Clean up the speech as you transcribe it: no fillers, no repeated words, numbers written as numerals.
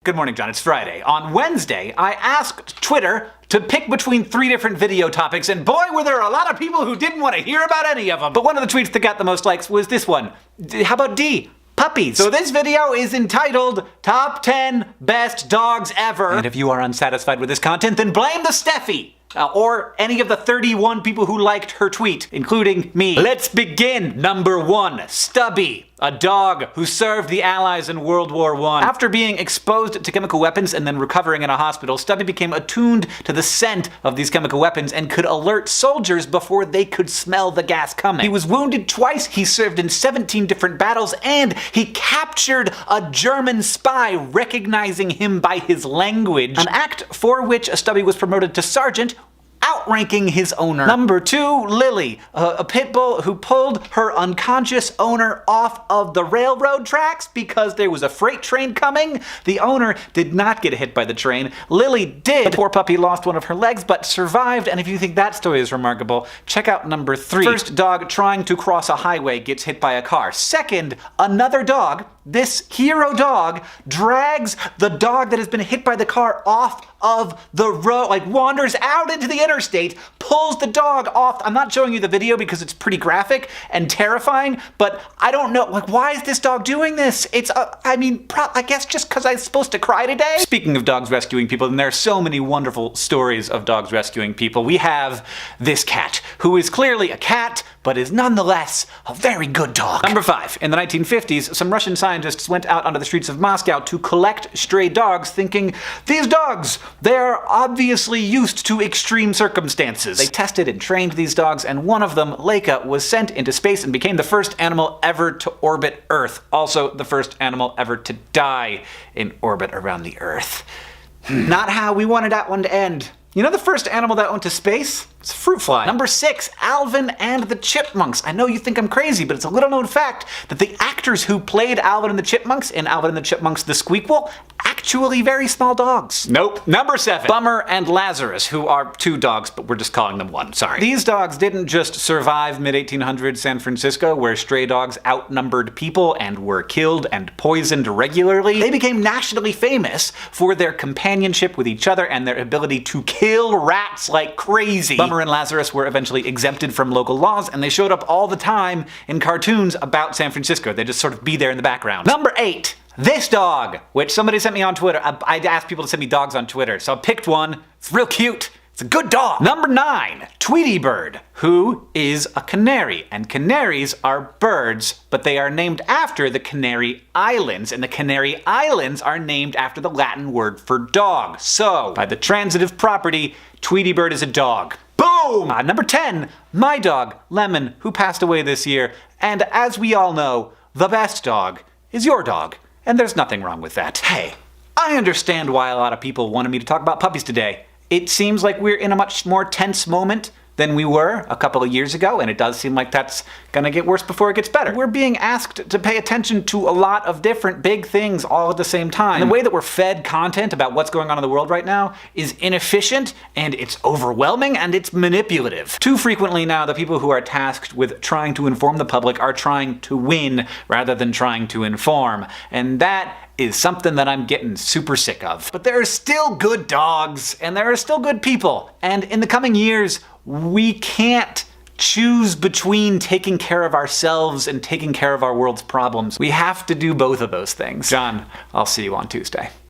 Good morning, John. It's Friday. On Wednesday, I asked Twitter to pick between 3 different video topics, and boy, were there a lot of people who didn't want to hear about any of them. But one of the tweets that got the most likes was this one. How about D? Puppies. So this video is entitled Top 10 Best Dogs Ever. And if you are unsatisfied with this content, then blame the Steffi. Or any of the 31 people who liked her tweet, including me. Let's begin! Number 1, Stubby, a dog who served the Allies in World War I. After being exposed to chemical weapons and then recovering in a hospital, Stubby became attuned to the scent of these chemical weapons and could alert soldiers before they could smell the gas coming. He was wounded twice, he served in 17 different battles, and he captured a German spy, recognizing him by his language. An act for which Stubby was promoted to sergeant, outranking his owner. Number 2, Lily, a pit bull who pulled her unconscious owner off of the railroad tracks because there was a freight train coming. The owner did not get hit by the train. Lily did. The poor puppy lost one of her legs but survived, and if you think that story is remarkable, check out number 3. First dog trying to cross a highway gets hit by a car. Second, another dog, this hero dog, drags the dog that has been hit by the car off of the road, like wanders out into the interstate, pulls the dog off. I'm not showing you the video because it's pretty graphic and terrifying, but I don't know, like, why is this dog doing this? It's, I guess just because I'm supposed to cry today? Speaking of dogs rescuing people, and there are so many wonderful stories of dogs rescuing people, we have this cat, who is clearly a cat, but is nonetheless a very good dog. Number 5. In the 1950s, some Russian scientists went out onto the streets of Moscow to collect stray dogs, thinking, these dogs, they're obviously used to extreme circumstances. They tested and trained these dogs, and one of them, Leica, was sent into space and became the first animal ever to orbit Earth. Also, the first animal ever to die in orbit around the Earth. Not how we wanted that one to end. You know the first animal that went to space? It's a fruit fly. Number 6, Alvin and the Chipmunks. I know you think I'm crazy, but it's a little known fact that the actors who played Alvin and the Chipmunks in Alvin and the Chipmunks The Squeakquel, actually very small dogs. Nope. Number 7, Bummer and Lazarus, who are 2 dogs, but we're just calling them 1, sorry. These dogs didn't just survive mid-1800s San Francisco, where stray dogs outnumbered people and were killed and poisoned regularly. They became nationally famous for their companionship with each other and their ability to kill rats like crazy. Bummer and Lazarus were eventually exempted from local laws, and they showed up all the time in cartoons about San Francisco. They just sort of be there in the background. Number 8, this dog, which somebody sent me on Twitter. I asked people to send me dogs on Twitter, so I picked one. It's real cute. It's a good dog. Number 9, Tweety Bird, who is a canary. And canaries are birds, but they are named after the Canary Islands, and the Canary Islands are named after the Latin word for dog. So, by the transitive property, Tweety Bird is a dog. Boom! Number 10, my dog, Lemon, who passed away this year. And as we all know, the best dog is your dog. And there's nothing wrong with that. Hey, I understand why a lot of people wanted me to talk about puppies today. It seems like we're in a much more tense moment than we were a couple of years ago, and it does seem like that's gonna get worse before it gets better. We're being asked to pay attention to a lot of different big things all at the same time. And the way that we're fed content about what's going on in the world right now is inefficient, and it's overwhelming, and it's manipulative. Too frequently now, the people who are tasked with trying to inform the public are trying to win rather than trying to inform. And that is something that I'm getting super sick of. But there are still good dogs, and there are still good people. And in the coming years, we can't choose between taking care of ourselves and taking care of our world's problems. We have to do both of those things. John, I'll see you on Tuesday.